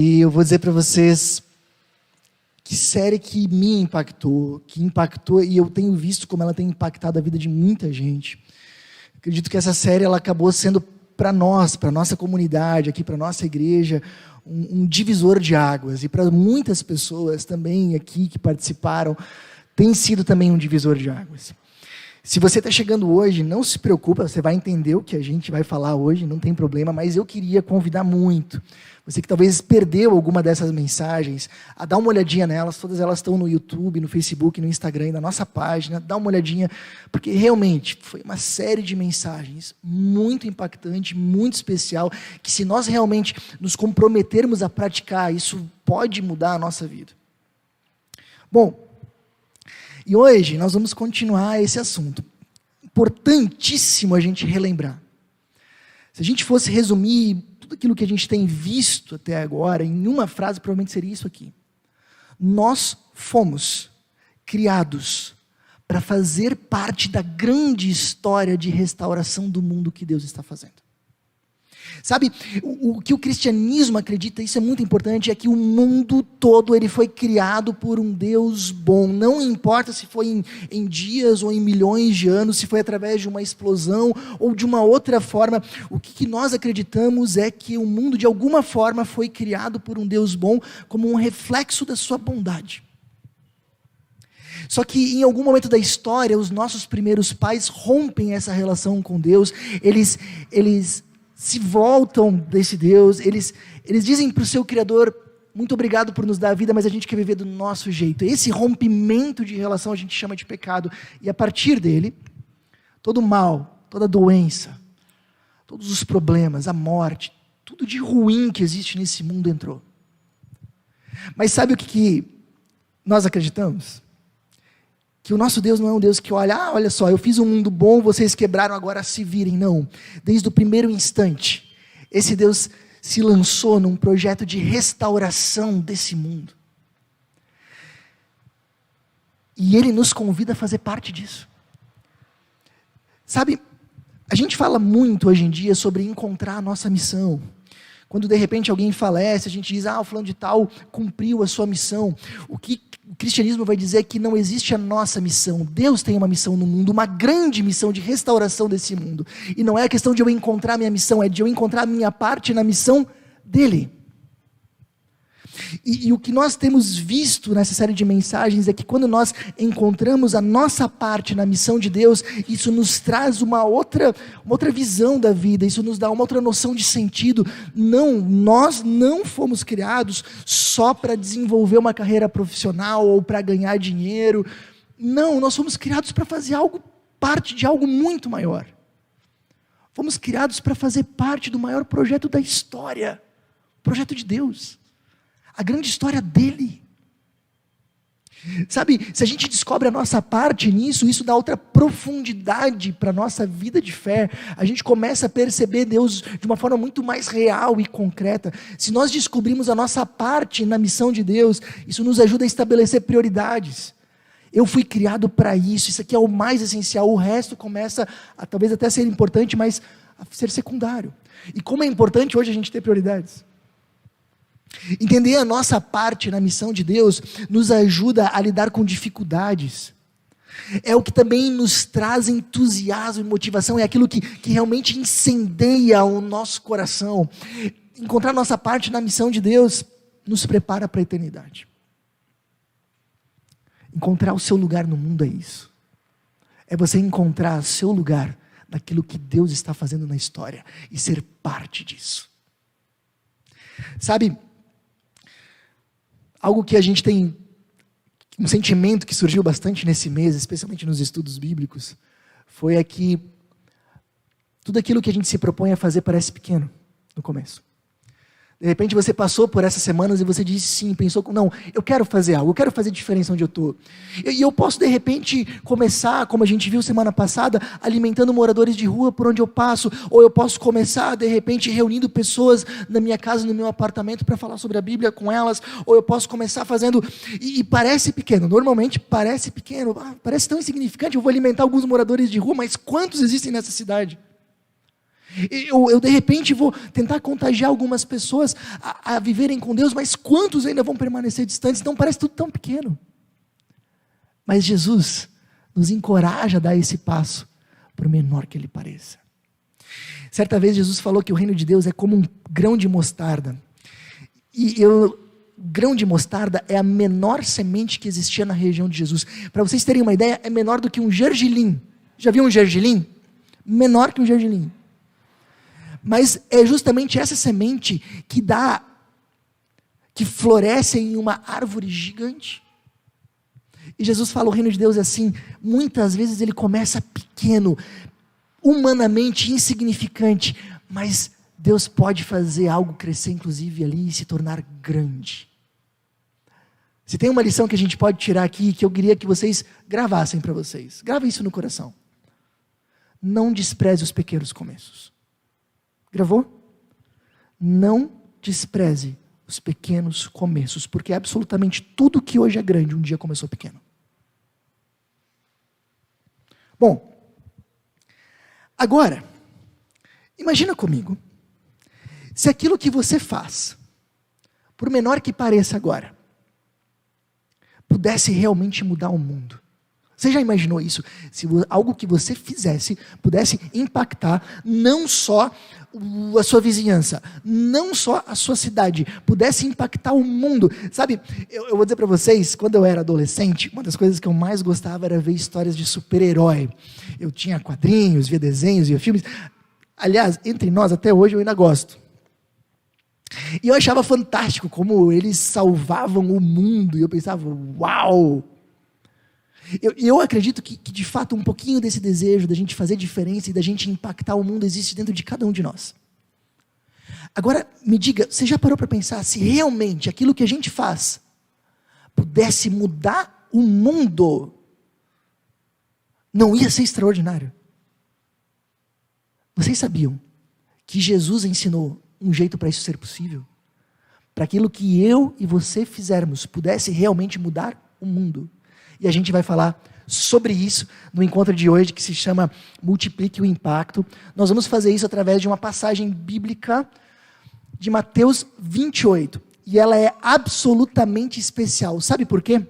E eu vou dizer para vocês que série que me impactou, e eu tenho visto como ela tem impactado a vida de muita gente. Acredito que essa série ela acabou sendo para nós, para nossa comunidade, aqui para nossa igreja, um divisor de águas. E para muitas pessoas também aqui que participaram, tem sido também um divisor de águas. Se você está chegando hoje, não se preocupa, você vai entender o que a gente vai falar hoje, não tem problema, mas eu queria convidar muito, você que talvez perdeu alguma dessas mensagens, a dar uma olhadinha nelas, todas elas estão no YouTube, no Facebook, no Instagram e na nossa página, dá uma olhadinha, porque realmente foi uma série de mensagens muito impactante, muito especial, que se nós realmente nos comprometermos a praticar, isso pode mudar a nossa vida. Bom, e hoje nós vamos continuar esse assunto. Importantíssimo a gente relembrar. Se a gente fosse resumir tudo aquilo que a gente tem visto até agora, em uma frase, provavelmente seria isso aqui. Nós fomos criados para fazer parte da grande história de restauração do mundo que Deus está fazendo. Sabe, o que o cristianismo acredita, isso é muito importante, é que o mundo todo ele foi criado por um Deus bom. Não importa se foi em dias ou em milhões de anos, se foi através de uma explosão ou de uma outra forma. O que nós acreditamos é que o mundo de alguma forma foi criado por um Deus bom como um reflexo da sua bondade. Só que em algum momento da história, os nossos primeiros pais rompem essa relação com Deus, eles se voltam desse Deus, eles dizem para o seu Criador, muito obrigado por nos dar a vida, mas a gente quer viver do nosso jeito. Esse rompimento de relação a gente chama de pecado, e a partir dele, todo o mal, toda a doença, todos os problemas, a morte, tudo de ruim que existe nesse mundo entrou. Mas sabe o que nós acreditamos? Que o nosso Deus não é um Deus que olha só, eu fiz um mundo bom, vocês quebraram, agora se virem. Não, desde o primeiro instante, esse Deus se lançou num projeto de restauração desse mundo. E Ele nos convida a fazer parte disso. Sabe, a gente fala muito hoje em dia sobre encontrar a nossa missão. Quando de repente alguém falece, a gente diz, o fulano de tal cumpriu a sua missão. O que o cristianismo vai dizer que não existe a nossa missão. Deus tem uma missão no mundo, uma grande missão de restauração desse mundo. E não é a questão de eu encontrar a minha missão, é de eu encontrar a minha parte na missão dele. E o que nós temos visto nessa série de mensagens é que quando nós encontramos a nossa parte na missão de Deus, isso nos traz uma outra visão da vida, isso nos dá uma outra noção de sentido. Não, nós não fomos criados só para desenvolver uma carreira profissional ou para ganhar dinheiro. Não, nós fomos criados para fazer parte de algo muito maior. Fomos criados para fazer parte do maior projeto da história, o projeto de Deus. A grande história dele. Sabe, se a gente descobre a nossa parte nisso, isso dá outra profundidade para a nossa vida de fé. A gente começa a perceber Deus de uma forma muito mais real e concreta. Se nós descobrimos a nossa parte na missão de Deus, isso nos ajuda a estabelecer prioridades. Eu fui criado para isso aqui é o mais essencial. O resto começa a talvez até ser importante, mas a ser secundário. E como é importante hoje a gente ter prioridades. Entender a nossa parte na missão de Deus nos ajuda a lidar com dificuldades. É o que também nos traz entusiasmo e motivação, é aquilo que realmente incendeia o nosso coração. Encontrar nossa parte na missão de Deus nos prepara para a eternidade. Encontrar o seu lugar no mundo é isso. É você encontrar o seu lugar naquilo que Deus está fazendo na história e ser parte disso. Sabe, algo que a gente tem, um sentimento que surgiu bastante nesse mês, especialmente nos estudos bíblicos, foi que tudo aquilo que a gente se propõe a fazer parece pequeno no começo. De repente você passou por essas semanas e você disse sim, pensou, não, eu quero fazer algo, eu quero fazer diferença onde eu estou. E eu posso de repente começar, como a gente viu semana passada, alimentando moradores de rua por onde eu passo, ou eu posso começar de repente reunindo pessoas na minha casa, no meu apartamento para falar sobre a Bíblia com elas, ou eu posso começar fazendo, e parece pequeno, normalmente parece pequeno, parece tão insignificante, eu vou alimentar alguns moradores de rua, mas quantos existem nessa cidade? Eu de repente vou tentar contagiar algumas pessoas a viverem com Deus, mas quantos ainda vão permanecer distantes? Então parece tudo tão pequeno. Mas Jesus nos encoraja a dar esse passo, por menor que ele pareça. Certa vez Jesus falou que o reino de Deus é como um grão de mostarda. Grão de mostarda é a menor semente que existia na região de Jesus. Para vocês terem uma ideia, é menor do que um gergelim. Já viu um gergelim? Menor que um gergelim. Mas é justamente essa semente que floresce em uma árvore gigante. E Jesus fala, o reino de Deus é assim, muitas vezes ele começa pequeno, humanamente insignificante, mas Deus pode fazer algo crescer inclusive ali e se tornar grande. Se tem uma lição que a gente pode tirar aqui, que eu queria que vocês gravassem para vocês, grava isso no coração. Não despreze os pequenos começos. Gravou? Não despreze os pequenos começos, porque absolutamente tudo que hoje é grande, um dia começou pequeno. Bom, agora, imagina comigo, se aquilo que você faz, por menor que pareça agora, pudesse realmente mudar o mundo. Você já imaginou isso? Se algo que você fizesse pudesse impactar não só a sua vizinhança, não só a sua cidade, pudesse impactar o mundo. Sabe, eu vou dizer para vocês, quando eu era adolescente, uma das coisas que eu mais gostava era ver histórias de super-herói. Eu tinha quadrinhos, via desenhos, via filmes. Aliás, entre nós, até hoje eu ainda gosto. E eu achava fantástico como eles salvavam o mundo. E eu pensava, uau! Eu acredito que de fato um pouquinho desse desejo da gente fazer diferença e da gente impactar o mundo existe dentro de cada um de nós. Agora, me diga, você já parou para pensar se realmente aquilo que a gente faz pudesse mudar o mundo? Não ia ser extraordinário? Vocês sabiam que Jesus ensinou um jeito para isso ser possível? Para aquilo que eu e você fizermos pudesse realmente mudar o mundo. E a gente vai falar sobre isso no encontro de hoje, que se chama Multiplique o Impacto. Nós vamos fazer isso através de uma passagem bíblica de Mateus 28. E ela é absolutamente especial. Sabe por quê?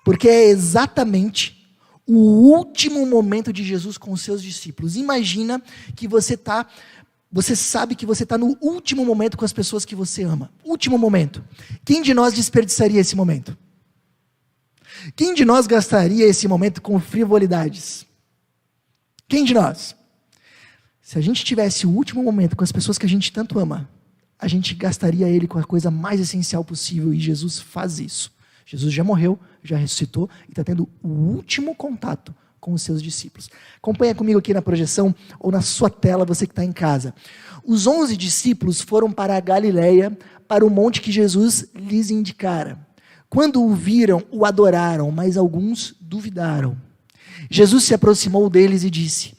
Porque é exatamente o último momento de Jesus com os seus discípulos. Imagina que você sabe que você está no último momento com as pessoas que você ama. Último momento. Quem de nós desperdiçaria esse momento? Quem de nós gastaria esse momento com frivolidades? Quem de nós? Se a gente tivesse o último momento com as pessoas que a gente tanto ama, a gente gastaria ele com a coisa mais essencial possível, e Jesus faz isso. Jesus já morreu, já ressuscitou e está tendo o último contato com os seus discípulos. Acompanha comigo aqui na projeção ou na sua tela, você que está em casa. Os 11 discípulos foram para a Galileia, para o monte que Jesus lhes indicara. Quando o viram, o adoraram, mas alguns duvidaram. Jesus se aproximou deles e disse: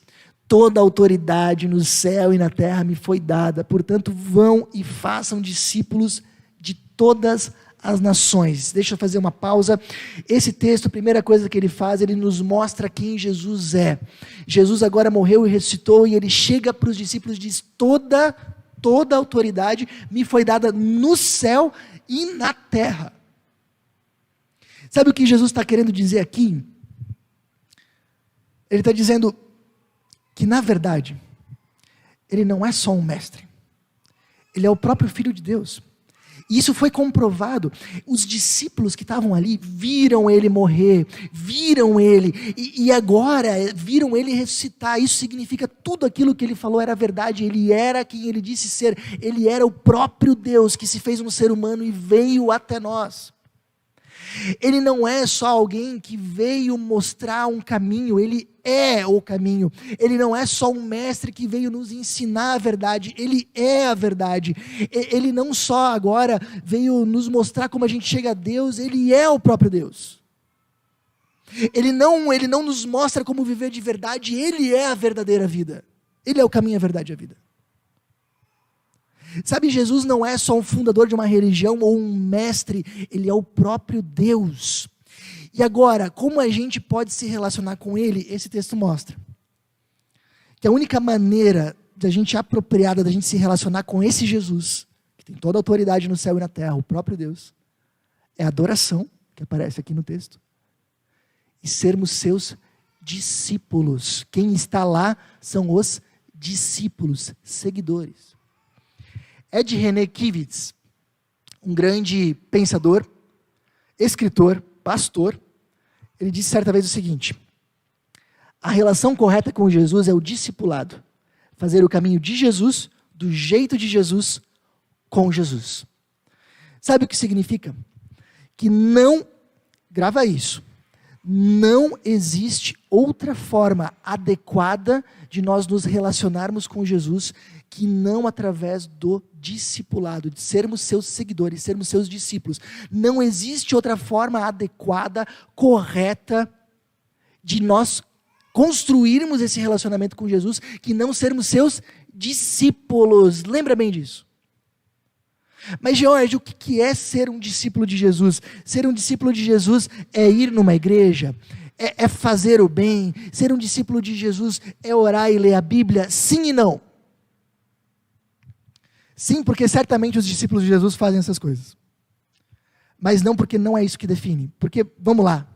toda a autoridade no céu e na terra me foi dada, portanto vão e façam discípulos de todas as nações. Deixa eu fazer uma pausa. Esse texto, a primeira coisa que ele faz, ele nos mostra quem Jesus é. Jesus agora morreu e ressuscitou, e ele chega para os discípulos e diz: toda a autoridade me foi dada no céu e na terra. Sabe o que Jesus está querendo dizer aqui? Ele está dizendo que, na verdade, ele não é só um mestre. Ele é o próprio Filho de Deus. E isso foi comprovado. Os discípulos que estavam ali viram ele morrer, viram ele, e agora viram ele ressuscitar. Isso significa tudo aquilo que ele falou era verdade. Ele era quem ele disse ser. Ele era o próprio Deus que se fez um ser humano e veio até nós. Ele não é só alguém que veio mostrar um caminho, ele é o caminho. Ele não é só um mestre que veio nos ensinar a verdade, ele é a verdade. Ele não só agora veio nos mostrar como a gente chega a Deus, ele é o próprio Deus. Ele não nos mostra como viver de verdade, ele é a verdadeira vida. Ele é o caminho, a verdade e a vida. Sabe, Jesus não é só um fundador de uma religião ou um mestre, ele é o próprio Deus. E agora, como a gente pode se relacionar com ele? Esse texto mostra que a única maneira da gente apropriada, da gente se relacionar com esse Jesus, que tem toda a autoridade no céu e na terra, o próprio Deus, é adoração, que aparece aqui no texto, e sermos seus discípulos. Quem está lá são os discípulos, seguidores. Ed René Kivitz, um grande pensador, escritor, pastor, ele disse certa vez o seguinte: a relação correta com Jesus é o discipulado, fazer o caminho de Jesus, do jeito de Jesus, com Jesus. Sabe o que significa? Que não, grava isso, não existe outra forma adequada de nós nos relacionarmos com Jesus que não através do discipulado, de sermos seus seguidores, sermos seus discípulos. Não existe outra forma adequada, correta, de nós construirmos esse relacionamento com Jesus que não sermos seus discípulos. Lembra bem disso. Mas, George, o que é ser um discípulo de Jesus? Ser um discípulo de Jesus é ir numa igreja, é fazer o bem. Ser um discípulo de Jesus é orar e ler a Bíblia? Sim e não. Sim, porque certamente os discípulos de Jesus fazem essas coisas. Mas não porque não é isso que define. Porque, vamos lá,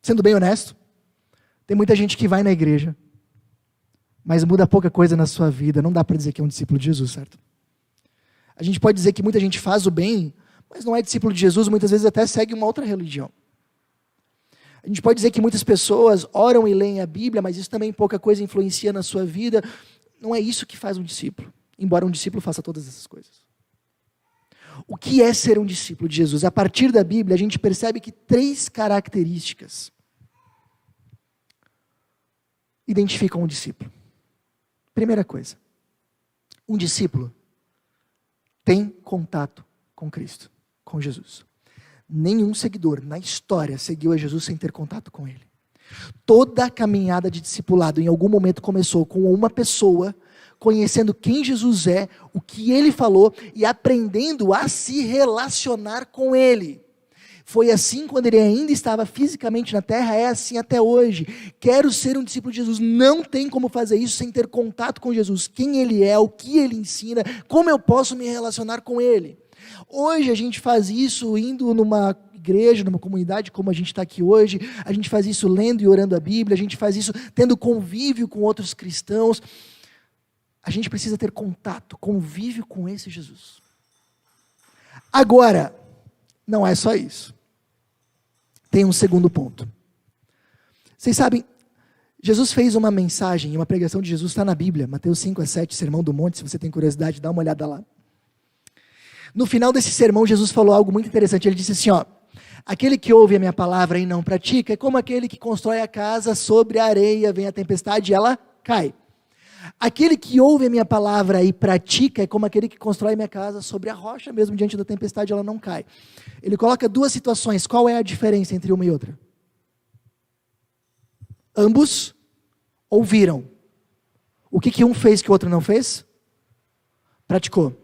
sendo bem honesto, tem muita gente que vai na igreja, mas muda pouca coisa na sua vida. Não dá para dizer que é um discípulo de Jesus, certo? A gente pode dizer que muita gente faz o bem, mas não é discípulo de Jesus, muitas vezes até segue uma outra religião. A gente pode dizer que muitas pessoas oram e leem a Bíblia, mas isso também pouca coisa influencia na sua vida. Não é isso que faz um discípulo, embora um discípulo faça todas essas coisas. O que é ser um discípulo de Jesus? A partir da Bíblia, a gente percebe que 3 características identificam um discípulo. Primeira coisa, um discípulo tem contato com Cristo, com Jesus. Nenhum seguidor na história seguiu a Jesus sem ter contato com Ele. Toda a caminhada de discipulado em algum momento começou com uma pessoa conhecendo quem Jesus é, o que Ele falou e aprendendo a se relacionar com Ele. Foi assim quando Ele ainda estava fisicamente na terra, é assim até hoje. Quero ser um discípulo de Jesus, não tem como fazer isso sem ter contato com Jesus, quem Ele é, o que Ele ensina, como eu posso me relacionar com Ele. Hoje a gente faz isso indo numa igreja, numa comunidade como a gente está aqui hoje, a gente faz isso lendo e orando a Bíblia, a gente faz isso tendo convívio com outros cristãos. A gente precisa ter contato, convívio com esse Jesus. Agora, não é só isso. Tem um segundo ponto. Vocês sabem, Jesus fez uma mensagem, uma pregação de Jesus, está na Bíblia, Mateus 5-7, Sermão do Monte, se você tem curiosidade, dá uma olhada lá. No final desse sermão, Jesus falou algo muito interessante, ele disse assim, aquele que ouve a minha palavra e não pratica, é como aquele que constrói a casa sobre a areia, vem a tempestade e ela cai. Aquele que ouve a minha palavra e pratica é como aquele que constrói a minha casa sobre a rocha, mesmo diante da tempestade ela não cai. Ele coloca 2 situações, qual é a diferença entre uma e outra? Ambos ouviram. O que um fez que o outro não fez? Praticou.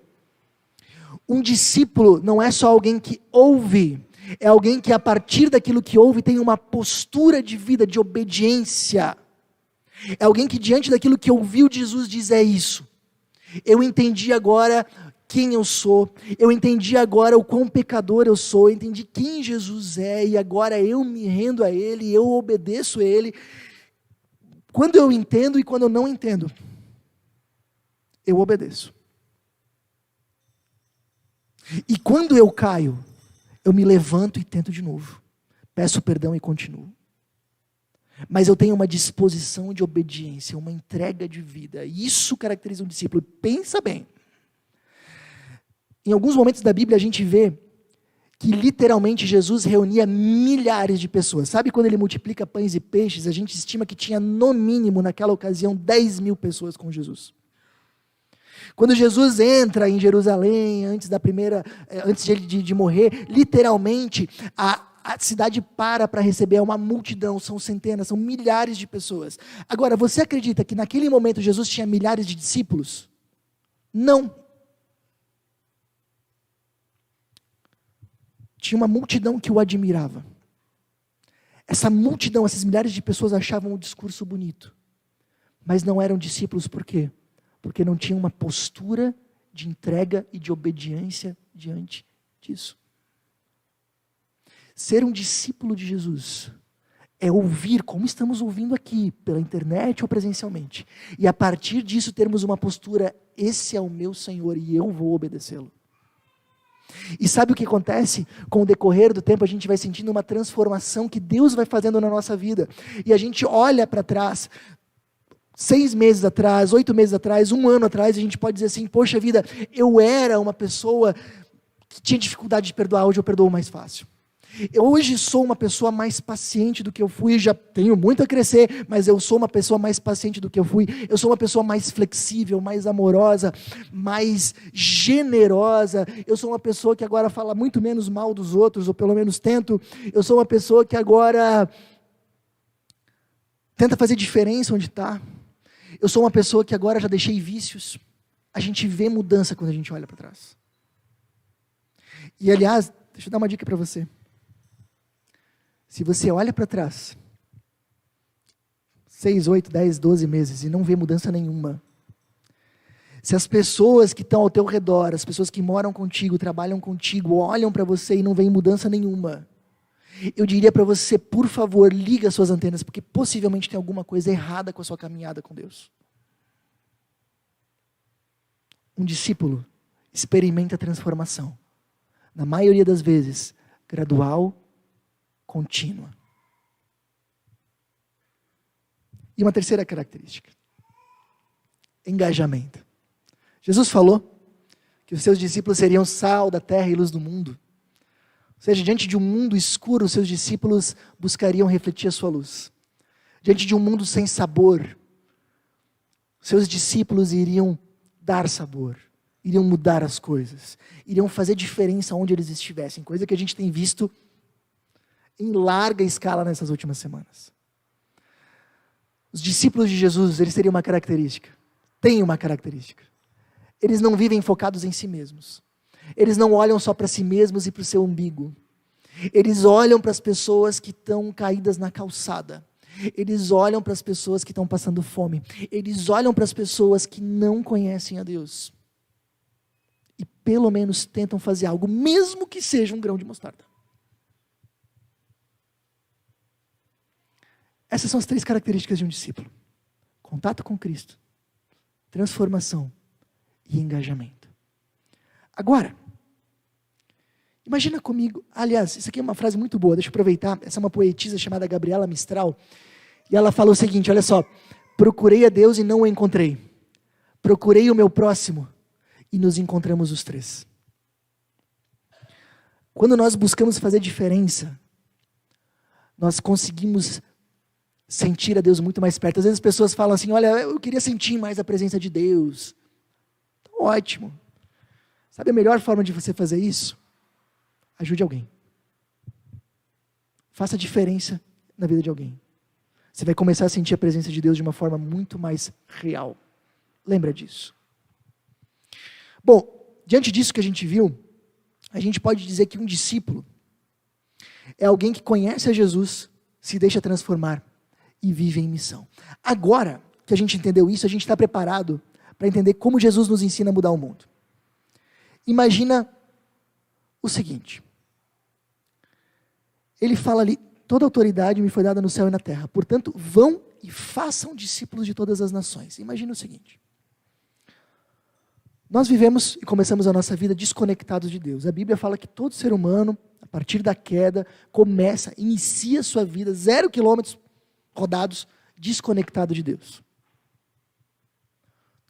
Um discípulo não é só alguém que ouve, é alguém que a partir daquilo que ouve tem uma postura de vida, de obediência. É alguém que diante daquilo que ouviu de Jesus diz, é isso. Eu entendi agora quem eu sou, eu entendi agora o quão pecador eu sou, eu entendi quem Jesus é, e agora eu me rendo a Ele, eu obedeço a Ele. Quando eu entendo e quando eu não entendo, eu obedeço. E quando eu caio, eu me levanto e tento de novo. Peço perdão e continuo. Mas eu tenho uma disposição de obediência, uma entrega de vida. Isso caracteriza um discípulo. Pensa bem. Em alguns momentos da Bíblia a gente vê que literalmente Jesus reunia milhares de pessoas. Sabe quando ele multiplica pães e peixes? A gente estima que tinha no mínimo naquela ocasião 10.000 pessoas com Jesus. Quando Jesus entra em Jerusalém, antes de morrer, literalmente a cidade para receber uma multidão, são centenas, são milhares de pessoas. Agora, você acredita que naquele momento Jesus tinha milhares de discípulos? Não. Tinha uma multidão que o admirava. Essa multidão, essas milhares de pessoas achavam o discurso bonito. Mas não eram discípulos por quê? Porque não tinha uma postura de entrega e de obediência diante disso. Ser um discípulo de Jesus é ouvir, como estamos ouvindo aqui, pela internet ou presencialmente, e a partir disso termos uma postura, esse é o meu Senhor e eu vou obedecê-lo. E sabe o que acontece? Com o decorrer do tempo a gente vai sentindo uma transformação que Deus vai fazendo na nossa vida, e a gente olha para trás, 6 meses atrás, 8 meses atrás, 1 ano atrás, a gente pode dizer assim, poxa vida, eu era uma pessoa que tinha dificuldade de perdoar, hoje eu perdoo mais fácil. Eu hoje sou uma pessoa mais paciente do que eu fui, já tenho muito a crescer, mas eu sou uma pessoa mais paciente do que eu fui, eu sou uma pessoa mais flexível, mais amorosa, mais generosa, eu sou uma pessoa que agora fala muito menos mal dos outros, ou pelo menos tento, eu sou uma pessoa que agora tenta fazer diferença onde está, eu sou uma pessoa que agora já deixei vícios, a gente vê mudança quando a gente olha para trás. E aliás, deixa eu dar uma dica para você. Se você olha para trás, 6, 8, 10, 12 meses e não vê mudança nenhuma, se as pessoas que estão ao teu redor, as pessoas que moram contigo, trabalham contigo, olham para você e não veem mudança nenhuma, eu diria para você, por favor, liga as suas antenas, porque possivelmente tem alguma coisa errada com a sua caminhada com Deus. Um discípulo experimenta transformação, na maioria das vezes, gradual, contínua. E uma terceira característica, engajamento. Jesus falou que os seus discípulos seriam sal da terra e luz do mundo. Ou seja, diante de um mundo escuro, os seus discípulos buscariam refletir a sua luz. Diante de um mundo sem sabor, seus discípulos iriam dar sabor, iriam mudar as coisas, iriam fazer diferença onde eles estivessem, coisa que a gente tem visto em larga escala nessas últimas semanas. Os discípulos de Jesus, eles teriam uma característica, têm uma característica. Eles não vivem focados em si mesmos. Eles não olham só para si mesmos e para o seu umbigo. Eles olham para as pessoas que estão caídas na calçada. Eles olham para as pessoas que estão passando fome. Eles olham para as pessoas que não conhecem a Deus. E pelo menos tentam fazer algo, mesmo que seja um grão de mostarda. Essas são as 3 características de um discípulo: contato com Cristo, transformação e engajamento. Agora, imagina comigo, aliás, isso aqui é uma frase muito boa, deixa eu aproveitar, essa é uma poetisa chamada Gabriela Mistral, e ela fala o seguinte, olha só: procurei a Deus e não o encontrei, procurei o meu próximo e nos encontramos os 3. Quando nós buscamos fazer diferença, nós conseguimos sentir a Deus muito mais perto. Às vezes as pessoas falam assim, olha, eu queria sentir mais a presença de Deus. Então, ótimo. Sabe a melhor forma de você fazer isso? Ajude alguém. Faça diferença na vida de alguém. Você vai começar a sentir a presença de Deus de uma forma muito mais real. Lembra disso. Bom, diante disso que a gente viu, a gente pode dizer que um discípulo é alguém que conhece a Jesus, se deixa transformar e vive em missão. Agora que a gente entendeu isso, a gente está preparado para entender como Jesus nos ensina a mudar o mundo. Imagina o seguinte. Ele fala ali, toda autoridade me foi dada no céu e na terra. Portanto, vão e façam discípulos de todas as nações. Imagina o seguinte. Nós vivemos e começamos a nossa vida desconectados de Deus. A Bíblia fala que todo ser humano, a partir da queda, inicia sua vida 0 quilômetros rodados, desconectado de Deus.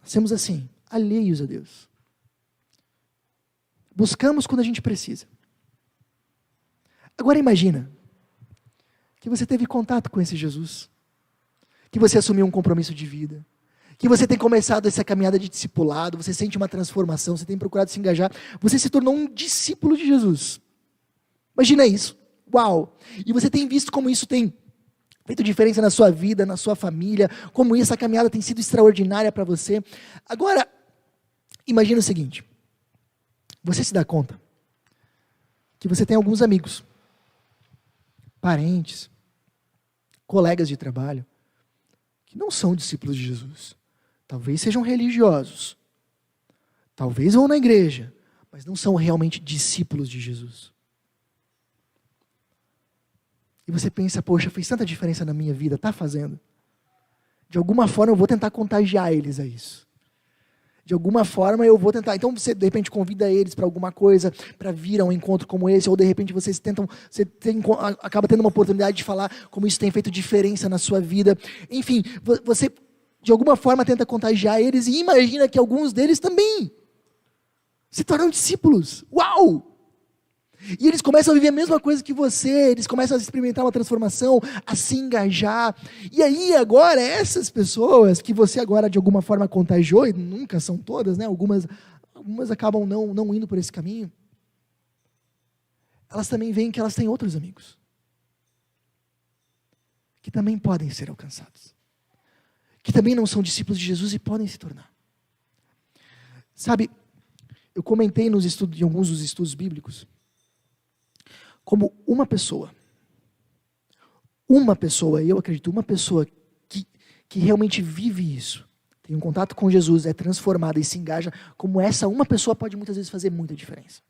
Nascemos assim, alheios a Deus. Buscamos quando a gente precisa. Agora imagina que você teve contato com esse Jesus, que você assumiu um compromisso de vida, que você tem começado essa caminhada de discipulado, você sente uma transformação, você tem procurado se engajar, você se tornou um discípulo de Jesus. Imagina isso. Uau! E você tem visto como isso tem feito diferença na sua vida, na sua família, como essa caminhada tem sido extraordinária para você. Agora, imagina o seguinte. Você se dá conta que você tem alguns amigos, parentes, colegas de trabalho, que não são discípulos de Jesus, talvez sejam religiosos, talvez vão na igreja, mas não são realmente discípulos de Jesus. E você pensa, poxa, fez tanta diferença na minha vida, está fazendo. De alguma forma eu vou tentar contagiar eles a isso. De alguma forma eu vou tentar. Então você de repente convida eles para alguma coisa, para vir a um encontro como esse, ou de repente vocês tentam, acaba tendo uma oportunidade de falar como isso tem feito diferença na sua vida. Enfim, você de alguma forma tenta contagiar eles e imagina que alguns deles também se tornam discípulos. Uau! E eles começam a viver a mesma coisa que você, eles começam a experimentar uma transformação, a se engajar. E aí agora, essas pessoas que você agora de alguma forma contagiou, e nunca são todas, né? Algumas acabam não indo por esse caminho. Elas também veem que elas têm outros amigos. Que também podem ser alcançados. Que também não são discípulos de Jesus e podem se tornar. Sabe, eu comentei em alguns dos estudos bíblicos, como uma pessoa, eu acredito, uma pessoa que realmente vive isso, tem um contato com Jesus, é transformada e se engaja, como essa uma pessoa pode muitas vezes fazer muita diferença.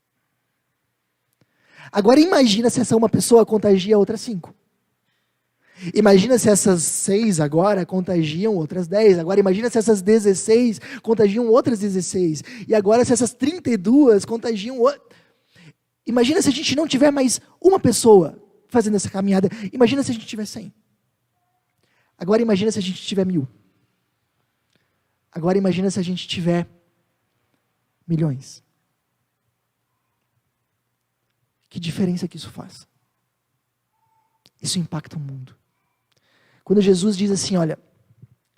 Agora imagina se essa uma pessoa contagia outras 5. Imagina se essas 6 agora contagiam outras 10. Agora imagina se essas 16 contagiam outras 16. E agora se essas 32 contagiam outras. Imagina se a gente não tiver mais uma pessoa fazendo essa caminhada. Imagina se a gente tiver 100. Agora imagina se a gente tiver 1000. Agora imagina se a gente tiver milhões. Que diferença que isso faz? Isso impacta o mundo. Quando Jesus diz assim, olha,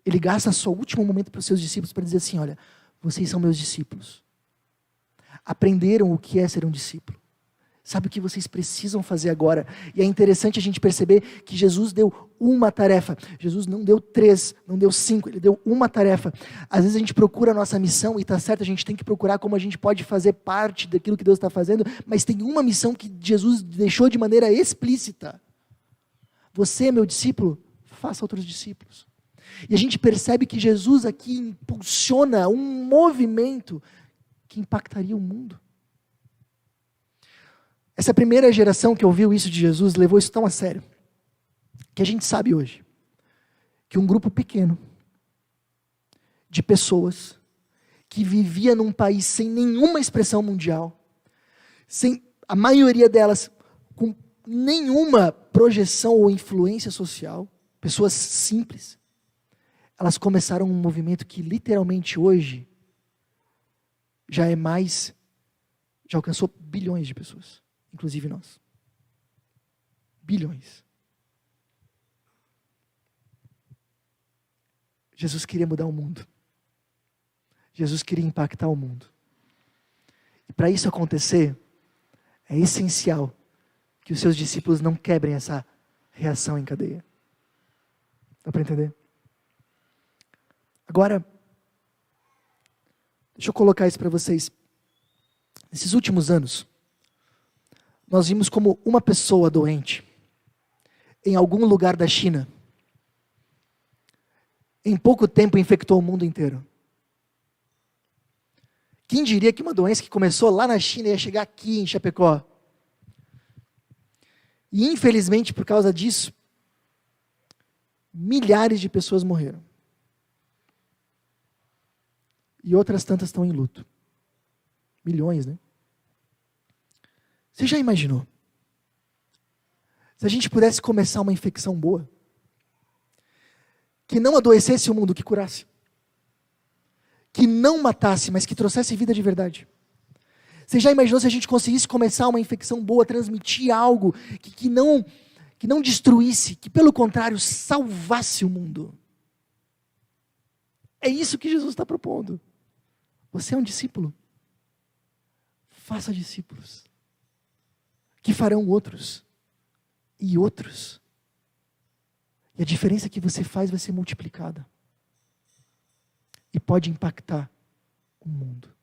ele gasta só o último momento para os seus discípulos para dizer assim, olha, vocês são meus discípulos. Aprenderam o que é ser um discípulo. Sabe o que vocês precisam fazer agora? E é interessante a gente perceber que Jesus deu uma tarefa. Jesus não deu 3, não deu 5, ele deu uma tarefa. Às vezes a gente procura a nossa missão, e está certo, a gente tem que procurar como a gente pode fazer parte daquilo que Deus está fazendo, mas tem uma missão que Jesus deixou de maneira explícita. Você, meu discípulo, faça outros discípulos. E a gente percebe que Jesus aqui impulsiona um movimento que impactaria o mundo. Essa primeira geração que ouviu isso de Jesus levou isso tão a sério, que a gente sabe hoje, que um grupo pequeno de pessoas que vivia num país sem nenhuma expressão mundial, sem a maioria delas com nenhuma projeção ou influência social, pessoas simples, elas começaram um movimento que literalmente hoje já alcançou bilhões de pessoas. Inclusive nós. Bilhões. Jesus queria mudar o mundo. Jesus queria impactar o mundo. E para isso acontecer, é essencial que os seus discípulos não quebrem essa reação em cadeia. Dá para entender? Agora, deixa eu colocar isso para vocês. Nesses últimos anos, nós vimos como uma pessoa doente, em algum lugar da China, em pouco tempo infectou o mundo inteiro. Quem diria que uma doença que começou lá na China ia chegar aqui em Chapecó? E infelizmente, por causa disso, milhares de pessoas morreram. E outras tantas estão em luto. Milhões, né? Você já imaginou? Se a gente pudesse começar uma infecção boa, que não adoecesse o mundo, que curasse, que não matasse, mas que trouxesse vida de verdade. Você já imaginou se a gente conseguisse começar uma infecção boa, transmitir algo que não destruísse, que pelo contrário salvasse o mundo? É isso que Jesus está propondo. Você é um discípulo? Faça discípulos. Que farão outros. E outros. E a diferença que você faz vai ser multiplicada. E pode impactar o mundo.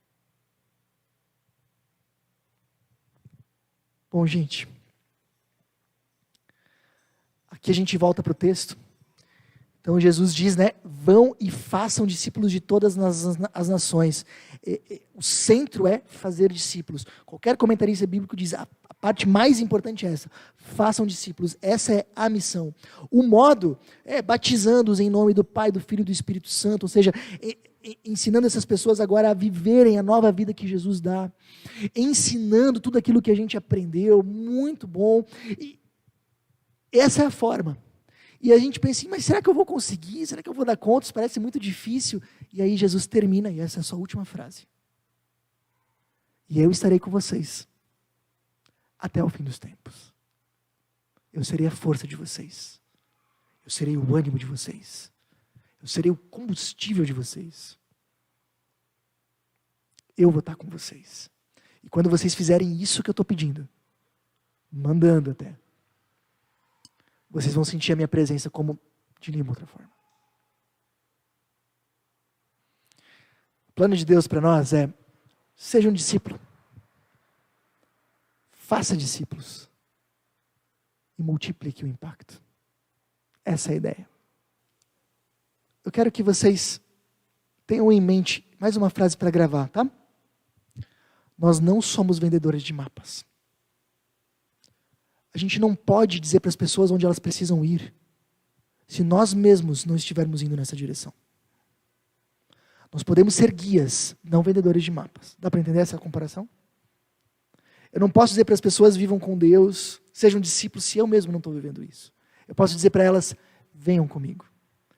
Bom, gente. Aqui a gente volta para o texto. Então Jesus diz, né, vão e façam discípulos de todas as nações. O centro é fazer discípulos. Qualquer comentarista bíblico diz, a parte mais importante é essa, façam discípulos, essa é a missão. O modo é batizando-os em nome do Pai, do Filho e do Espírito Santo, ou seja, ensinando essas pessoas agora a viverem a nova vida que Jesus dá, ensinando tudo aquilo que a gente aprendeu, muito bom. E essa é a forma. E a gente pensa, mas será que eu vou conseguir? Será que eu vou dar conta? Isso parece muito difícil. E aí Jesus termina, e essa é a sua última frase. E eu estarei com vocês até o fim dos tempos. Eu serei a força de vocês. Eu serei o ânimo de vocês. Eu serei o combustível de vocês. Eu vou estar com vocês. E quando vocês fizerem isso que eu estou pedindo, mandando até, vocês vão sentir a minha presença como de nenhuma outra forma. O plano de Deus para nós é, seja um discípulo. Faça discípulos. E multiplique o impacto. Essa é a ideia. Eu quero que vocês tenham em mente mais uma frase para gravar, tá? Nós não somos vendedores de mapas. A gente não pode dizer para as pessoas onde elas precisam ir, se nós mesmos não estivermos indo nessa direção. Nós podemos ser guias, não vendedores de mapas. Dá para entender essa comparação? Eu não posso dizer para as pessoas, vivam com Deus, sejam discípulos, se eu mesmo não estou vivendo isso. Eu posso dizer para elas, venham comigo.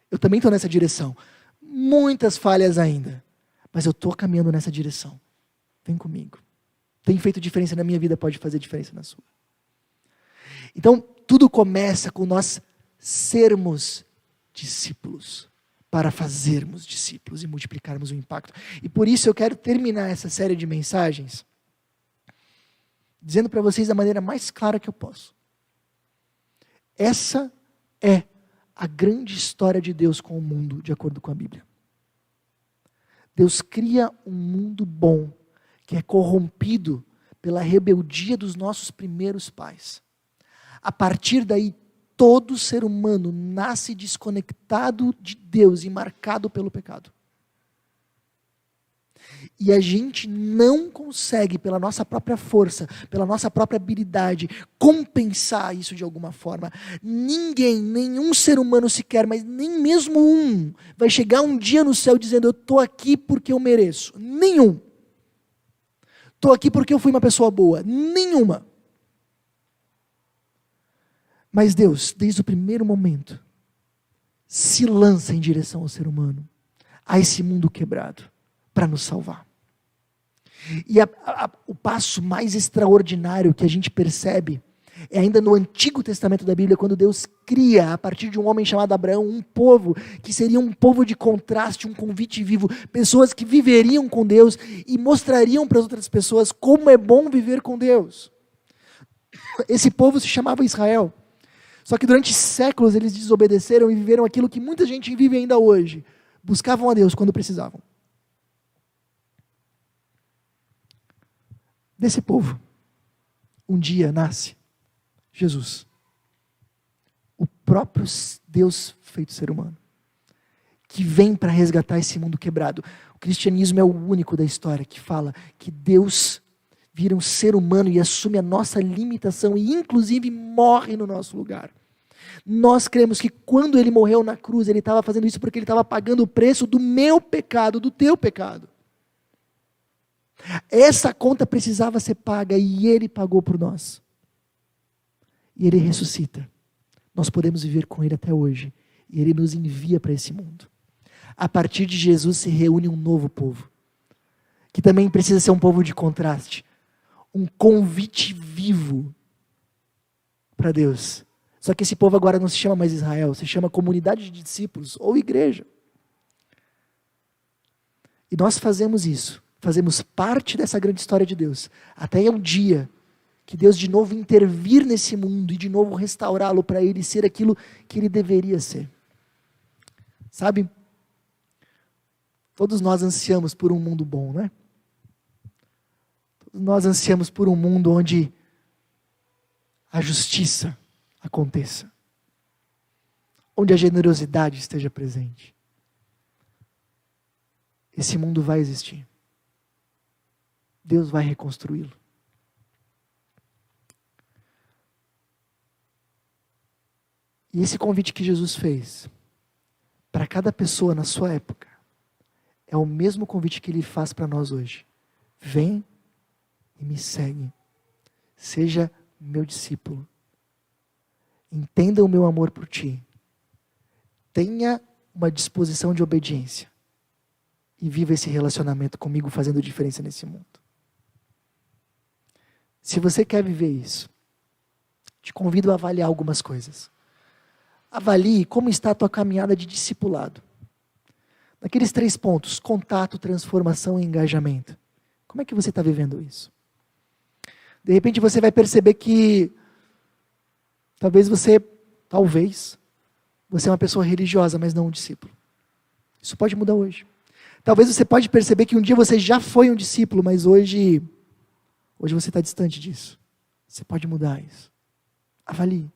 Eu também estou nessa direção. Muitas falhas ainda, mas eu estou caminhando nessa direção. Vem comigo. Tem feito diferença na minha vida, pode fazer diferença na sua. Então, tudo começa com nós sermos discípulos, para fazermos discípulos e multiplicarmos o impacto. E por isso eu quero terminar essa série de mensagens dizendo para vocês da maneira mais clara que eu posso. Essa é a grande história de Deus com o mundo, de acordo com a Bíblia. Deus cria um mundo bom, que é corrompido pela rebeldia dos nossos primeiros pais. A partir daí, todo ser humano nasce desconectado de Deus e marcado pelo pecado. E a gente não consegue, pela nossa própria força, pela nossa própria habilidade, compensar isso de alguma forma. Ninguém, nenhum ser humano sequer, mas nem mesmo um, vai chegar um dia no céu dizendo, eu estou aqui porque eu mereço. Nenhum. Estou aqui porque eu fui uma pessoa boa. Nenhuma. Mas Deus, desde o primeiro momento, se lança em direção ao ser humano, a esse mundo quebrado, para nos salvar. E o passo mais extraordinário que a gente percebe é ainda no Antigo Testamento da Bíblia, quando Deus cria, a partir de um homem chamado Abraão, um povo que seria um povo de contraste, um convite vivo, pessoas que viveriam com Deus e mostrariam para as outras pessoas como é bom viver com Deus. Esse povo se chamava Israel. Só que durante séculos eles desobedeceram e viveram aquilo que muita gente vive ainda hoje. Buscavam a Deus quando precisavam. Desse povo, um dia nasce Jesus. O próprio Deus feito ser humano. Que vem para resgatar esse mundo quebrado. O cristianismo é o único da história que fala que Deus vira um ser humano e assume a nossa limitação e inclusive morre no nosso lugar. Nós cremos que quando ele morreu na cruz, ele estava fazendo isso porque ele estava pagando o preço do meu pecado, do teu pecado. Essa conta precisava ser paga e ele pagou por nós. E ele ressuscita. Nós podemos viver com ele até hoje. E ele nos envia para esse mundo. A partir de Jesus se reúne um novo povo. Que também precisa ser um povo de contraste. Um convite vivo para Deus. Só que esse povo agora não se chama mais Israel, se chama comunidade de discípulos ou igreja. E nós fazemos isso, fazemos parte dessa grande história de Deus, até um dia que Deus de novo intervir nesse mundo e de novo restaurá-lo para ele ser aquilo que ele deveria ser. Sabe? Todos nós ansiamos por um mundo bom, não é? Todos nós ansiamos por um mundo onde a justiça aconteça. onde a generosidade esteja presente, esse mundo vai existir. Deus vai reconstruí-lo. E esse convite que Jesus fez para cada pessoa na sua época é o mesmo convite que Ele faz para nós hoje. Vem e me segue. Seja meu discípulo. Entenda o meu amor por ti. Tenha uma disposição de obediência. E viva esse relacionamento comigo fazendo diferença nesse mundo. Se você quer viver isso, te convido a avaliar algumas coisas. Avalie como está a tua caminhada de discipulado. Naqueles 3 pontos, contato, transformação e engajamento. Como é que você está vivendo isso? De repente você vai perceber que talvez você é uma pessoa religiosa, mas não um discípulo. Isso pode mudar hoje. Talvez você pode perceber que um dia você já foi um discípulo, mas hoje você está distante disso. Você pode mudar isso. Avalie.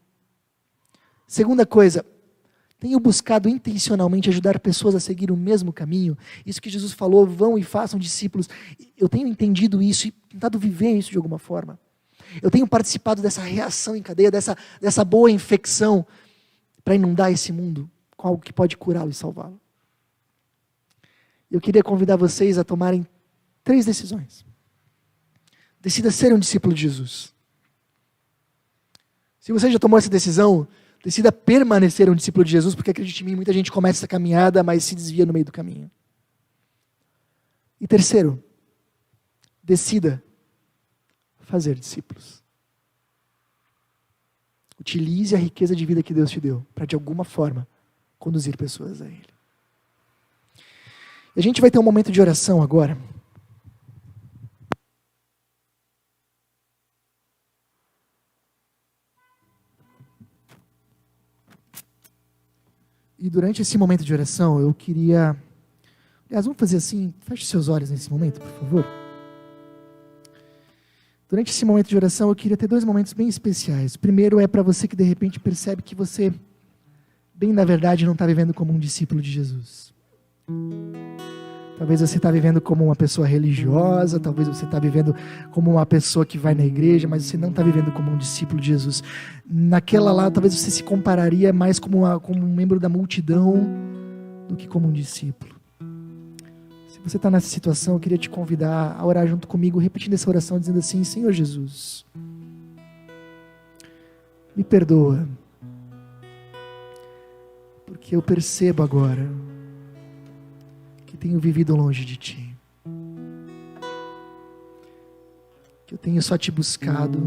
Segunda coisa, tenho buscado intencionalmente ajudar pessoas a seguir o mesmo caminho. Isso que Jesus falou, vão e façam discípulos. Eu tenho entendido isso e tentado viver isso de alguma forma. Eu tenho participado dessa reação em cadeia, dessa boa infecção para inundar esse mundo com algo que pode curá-lo e salvá-lo. Eu queria convidar vocês a tomarem 3 decisões. Decida ser um discípulo de Jesus. Se você já tomou essa decisão, decida permanecer um discípulo de Jesus, porque acredite em mim, muita gente começa essa caminhada, mas se desvia no meio do caminho. E terceiro, decida fazer discípulos. Utilize a riqueza de vida que Deus te deu, para de alguma forma conduzir pessoas a Ele. E a gente vai ter um momento de oração agora. E durante esse momento de oração, eu queria... Aliás, vamos fazer assim, feche seus olhos nesse momento, por favor. Durante esse momento de oração, eu queria ter 2 momentos bem especiais. O primeiro é para você que de repente percebe que você, bem na verdade, não está vivendo como um discípulo de Jesus. Talvez você está vivendo como uma pessoa religiosa, talvez você está vivendo como uma pessoa que vai na igreja, mas você não está vivendo como um discípulo de Jesus. Naquela lá, talvez você se compararia mais como um membro da multidão do que como um discípulo. Se você está nessa situação, eu queria te convidar a orar junto comigo, repetindo essa oração, dizendo assim: Senhor Jesus, me perdoa, porque eu percebo agora que tenho vivido longe de Ti, que eu tenho só Te buscado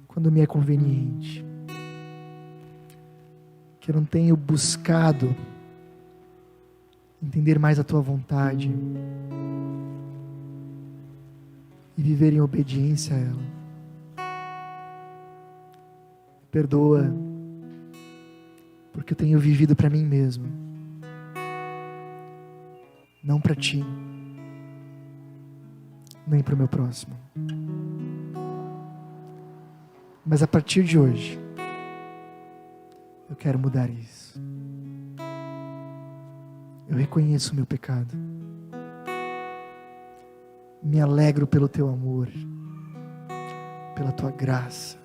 quando me é conveniente, que eu não tenho buscado entender mais a Tua vontade e viver em obediência a ela. Perdoa, porque eu tenho vivido para mim mesmo, não para Ti, nem para o meu próximo. Mas a partir de hoje, eu quero mudar isso. Eu reconheço o meu pecado. Me alegro pelo Teu amor, pela Tua graça.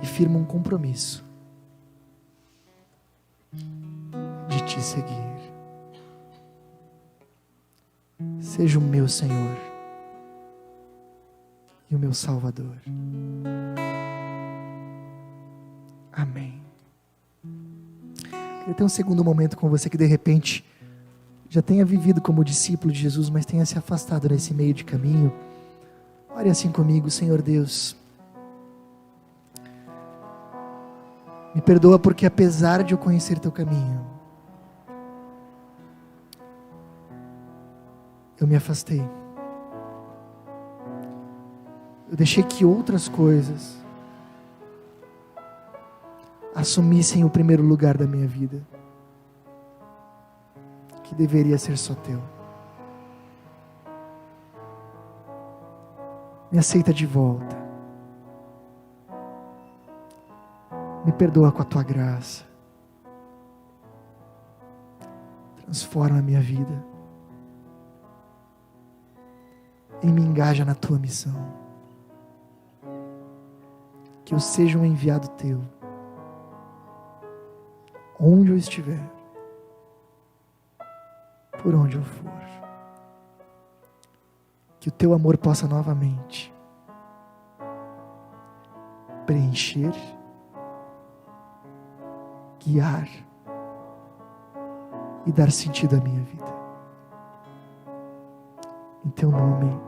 E firmo um compromisso de Te seguir. Seja o meu Senhor e o meu Salvador. Amém. Eu tenho um segundo momento com você que de repente já tenha vivido como discípulo de Jesus, mas tenha se afastado nesse meio de caminho. Ore assim comigo: Senhor Deus, me perdoa porque apesar de eu conhecer Teu caminho, eu me afastei. Eu deixei que outras coisas assumissem o primeiro lugar da minha vida, que deveria ser só Teu. Me aceita de volta. perdoa com a tua graça. Transforma a minha vida e me engaja na tua missão. Que eu seja um enviado teu, onde eu estiver, por onde eu for. Que o teu amor possa novamente preencher, guiar e dar sentido à minha vida. Em teu nome,